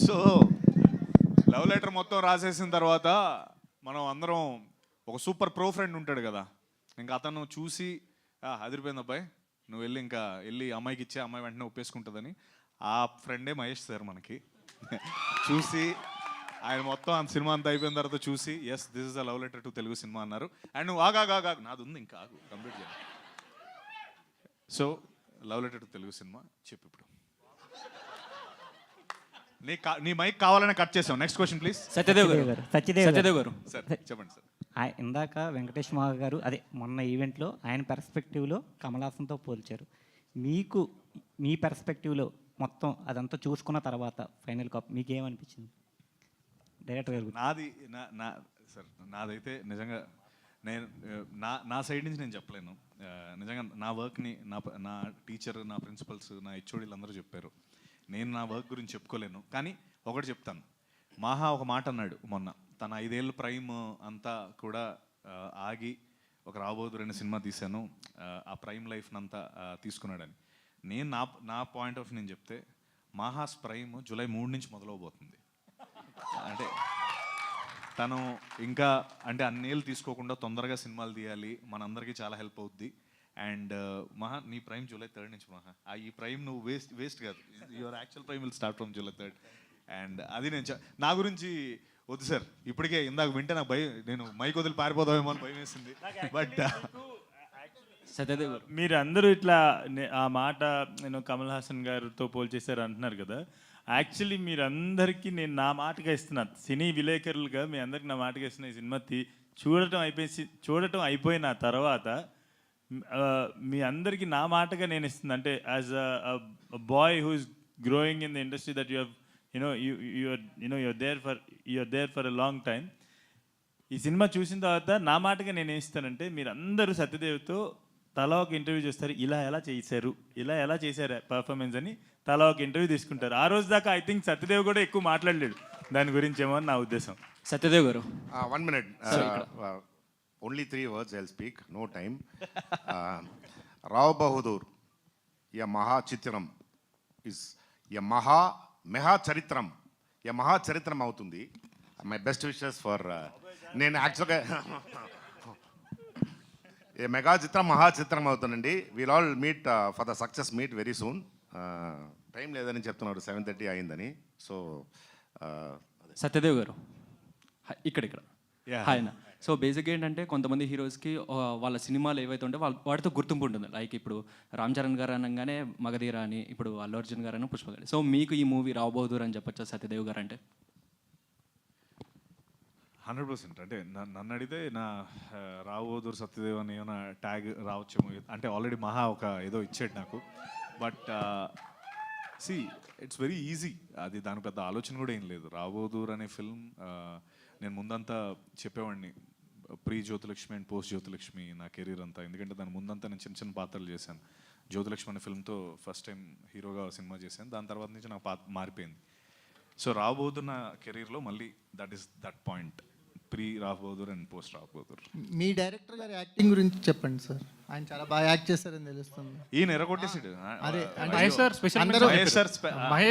So love letter మొత్తం రాసేసిన తర్వాత మనం అందరం ఒక సూపర్ ప్రో ఫ్రెండ్ ఉంటాడు కదా, ఇంకా అతను చూసి అదిరిపోయింది అబ్బాయి, నువ్వు వెళ్ళి ఇంకా వెళ్ళి అమ్మాయికి ఇచ్చే, అమ్మాయి వెంటనే ఒప్పేసుకుంటుందని. ఆ ఫ్రెండే మహేష్ సార్ మనకి చూసి ఆయన మొత్తం అంత సినిమా అంతా అయిపోయిన తర్వాత చూసి yes this is a love letter to Telugu cinema అన్నారు. అండ్ నువ్వు ఆగా నాది ఉంది ఇంకా ఆగు కంప్లీట్ చేయాలి. So love letter to Telugu cinema చెప్పు ఇప్పుడు. నీ మైక్ కావాలని కట్ చేసాం. Next question please. సత్యదేవ్ గారు సార్ చెప్పండి సార్. ఇందాక వెంకటేష్ మావ గారు అదే మొన్న ఈవెంట్లో ఆయన పెర్స్పెక్టివ్లో కమల్ హాసన్తో పోల్చారు. మీకు మీ పెర్స్పెక్టివ్లో మొత్తం అదంతా చూసుకున్న తర్వాత ఫైనల్ కాప్ మీకేమనిపించింది డైరెక్టర్ గారు? సార్ నాదైతే నిజంగా నేను నా సైడ్ నుంచి నేను చెప్పలేను. నిజంగా నా వర్క్ని నా టీచర్, నా ప్రిన్సిపల్స్, నా హెచ్ఓడీలు అందరూ చెప్పారు. నేను నా వర్క్ గురించి చెప్పుకోలేను. కానీ ఒకటి చెప్తాను, మాహా ఒక మాట అన్నాడు మొన్న, తన 5 ఏళ్ళ ప్రైమ్ అంతా కూడా ఆగి ఒక రాబోదురు అనే సినిమా తీశాను, ఆ ప్రైమ్ లైఫ్ని అంతా తీసుకున్నాడని. నేను నా పాయింట్ ఆఫ్ నేను చెప్తే మాహాస్ ప్రైమ్ జూలై 3 నుంచి మొదలవబోతుంది. అంటే తను ఇంకా అంటే అన్నేళ్ళు తీసుకోకుండా తొందరగా సినిమాలు తీయాలి, మనందరికీ చాలా హెల్ప్ అవుద్ది. అండ్ మహా నీ ప్రైమ్ జూలై 3 నుంచి మహా ఈ ప్రైమ్ నువ్వు వేస్ట్ కాదు, your actual prime will start from July 3. And అది నేను నా గురించి వద్దు సార్, ఇప్పటికే ఇందాక వింటే నాకు నేను మైక్ వదిలి పారిపోదామేమో అని భయం వేసింది. బట్ సత్యదేవ్ గారు, మీరు అందరూ ఇట్లా ఆ మాట నేను కమల్ హాసన్ గారితో పోల్చేశారు అంటున్నారు కదా. యాక్చువల్లీ మీరందరికీ నేను నా మాటగా ఇస్తున్నాను, సినీ విలేకరులుగా మీ అందరికి నా మాటగా ఇస్తున్న ఈ సినిమా చూడటం అయిపోయిన తర్వాత మీ అందరికీ నా మాటగా నేను ఇస్తుంది. అంటే as a boy who is growing in the industry that you're there for a long time. ఈ సినిమా చూసిన తర్వాత నా మాటగా నేను ఏం ఇస్తానంటే, మీరు అందరూ సత్యదేవ్తో తలా ఒక ఇంటర్వ్యూ చేస్తారు, ఇలా ఎలా చేశారు పర్ఫార్మెన్స్ అని తలా ఒక ఇంటర్వ్యూ తీసుకుంటారు. ఆ రోజు దాకా ఐ థింక్ సత్యదేవ్ కూడా ఎక్కువ మాట్లాడలేడు దాని గురించి ఏమో అని నా ఉద్దేశం. సత్యదేవ్ గారు 1 minute. Only 3 words I'll speak, no time. Rao Bahadur, a Maha Chitram is a Maha Charitram. A Maha Charitram అవుతుంది. My best wishes for నేను యాక్చువల్గా ఏ మెగా చిత్రం మహా చిత్రం అవుతుందండి. Will all meet for the success meet very soon. Time లేదని చెప్తున్నాడు, 7:30 అయిందని. సో సత్యదేవ్ గారు ఇక్కడ హాయ్. సో బేసిక్గా ఏంటంటే కొంతమంది హీరోస్కి వాళ్ళ సినిమాలు ఏవైతే ఉంటే వాటితో గుర్తింపు ఉంటుంది. లైక్ ఇప్పుడు రామ్ చరణ్ గారు అనగానే మగధీర అని, ఇప్పుడు అల్లు అర్జున్ గారు అని పుష్ప గారు. సో మీకు ఈ మూవీ రాబోదురు అని చెప్పొచ్చా సత్యదేవ్ గారు? అంటే 100%. అంటే నన్ను అడిగితే నా రాబోదురు సత్యదేవ్ అని ఏమైనా ట్యాగ్ రావచ్చేమో. అంటే ఆల్రెడీ మహా ఒక ఏదో ఇచ్చాడు నాకు. But see it's very easy, అది దాని పెద్ద ఆలోచన కూడా ఏం లేదు. రాబోదురు అనే ఫిల్మ్ నేను ముందంతా చెప్పేవాడిని, pre Jyothilakshmi and post Jyothilakshmi నా కెరీర్ అంతా. ఎందుకంటే దాని ముందంతా నేను చిన్న పాత్రలు చేశాను. జ్యోతిలక్ష్మి అనే ఫిల్మ్తో ఫస్ట్ టైం హీరోగా సినిమా చేశాను. దాని తర్వాత నుంచి నాకు పాత్ర మారిపోయింది. సో రాబోదురు నా కెరీర్లో మళ్ళీ దట్ పాయింట్, ప్రీ రాబోదురు అండ్ పోస్ట్ రాబోదురు. మీ డైరెక్టర్ గారి యాక్టింగ్ గురించి చెప్పండి సార్. ఆయన చాలా బాగా యాక్ట్ చేస్తారని తెలుస్తుంది. ఈయన ఎరగొట్టేసాడు. అదే మహేష్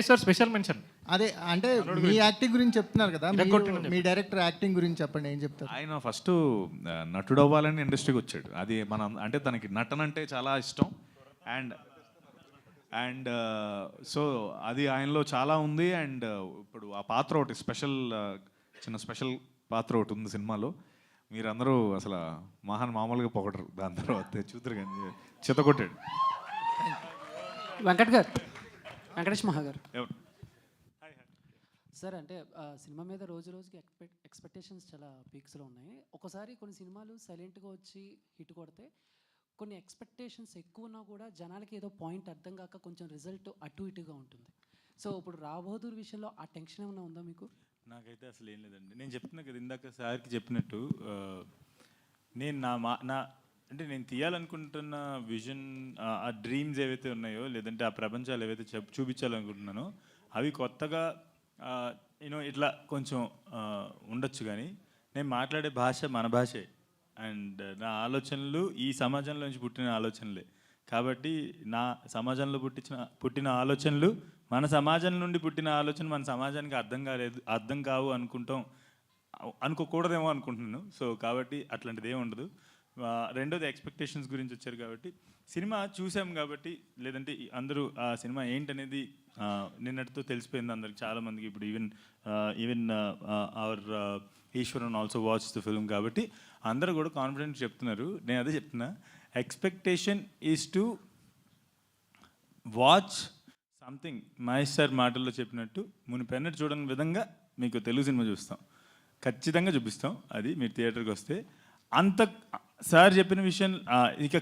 సార్ స్పెషల్ మెన్షన్. అదే అంటే మీ యాక్టింగ్ గురించి చెప్తున్నారు కదా, మీ డైరెక్టర్ యాక్టింగ్ గురించి చెప్పండి, ఏం చెప్తారు? ఆయన ఫస్ట్ నటుడు అవ్వాలని ఇండస్ట్రీకి వచ్చాడు. అది మనం అంటే తనకి నటన అంటే చాలా ఇష్టం. అండ్ సో అది ఆయనలో చాలా ఉంది. అండ్ ఇప్పుడు ఆ పాత్ర ఒకటి స్పెషల్ పాత్ర ఒకటి ఉంది సినిమాలో. మీరందరూ అసలు మామూలుగా పొగడరు, దాని తర్వాత చూద్దరు కానీ చితకొట్టాడు. వెంకటేష్ మహా గారు సార్, అంటే సినిమా మీద రోజుకి ఎక్స్పెక్టేషన్స్ చాలా పీక్స్లో ఉన్నాయి. ఒకసారి కొన్ని సినిమాలు సైలెంట్గా వచ్చి హిట్ కొడితే, కొన్ని ఎక్స్పెక్టేషన్స్ ఎక్కువ ఉన్నా కూడా జనాలకి ఏదో పాయింట్ అర్థం కాక కొంచెం రిజల్ట్ అటు ఇటుగా ఉంటుంది. సో ఇప్పుడు రాబోదురు విషయంలో ఆ టెన్షన్ ఏమైనా ఉందా మీకు? నాకైతే అసలు ఏం లేదండి. నేను చెప్తున్నా కదా ఇందాక సార్కి చెప్పినట్టు, నేను అంటే నేను తీయాలనుకుంటున్న విజన్, ఆ డ్రీమ్స్ ఏవైతే ఉన్నాయో, లేదంటే ఆ ప్రపంచాలు ఏవైతే చూపించాలనుకుంటున్నానో అవి కొత్తగా ఇట్లా కొంచెం ఉండొచ్చు. కానీ నేను మాట్లాడే భాష మన భాషే. అండ్ నా ఆలోచనలు ఈ సమాజంలో నుంచి పుట్టిన ఆలోచనలే. కాబట్టి నా సమాజంలో పుట్టిన ఆలోచనలు మన సమాజం నుండి పుట్టిన ఆలోచన మన సమాజానికి అర్థం కావు అనుకోకూడదేమో అనుకుంటున్నాను. సో కాబట్టి అట్లాంటిది ఏమి ఉండదు. రెండోది ఎక్స్పెక్టేషన్స్ గురించి వచ్చారు కాబట్టి సినిమా చూసాం కాబట్టి, లేదంటే అందరూ ఆ సినిమా ఏంటనేది నిన్నటితో తెలిసిపోయింది అందరికి, చాలామందికి. ఇప్పుడు even our Eshwaran also watch the film కాబట్టి అందరూ కూడా కాన్ఫిడెంట్ చెప్తున్నారు. నేను అదే చెప్తున్నా, expectation is to watch something. Mahesh sir మాటల్లో చెప్పినట్టు మునిపెన్నట్టు చూడని విధంగా మీకు తెలుగు సినిమా చూస్తాం, ఖచ్చితంగా చూపిస్తాం. అది మీరు థియేటర్కి వస్తే అంత సార్ చెప్పిన విషయం ఇక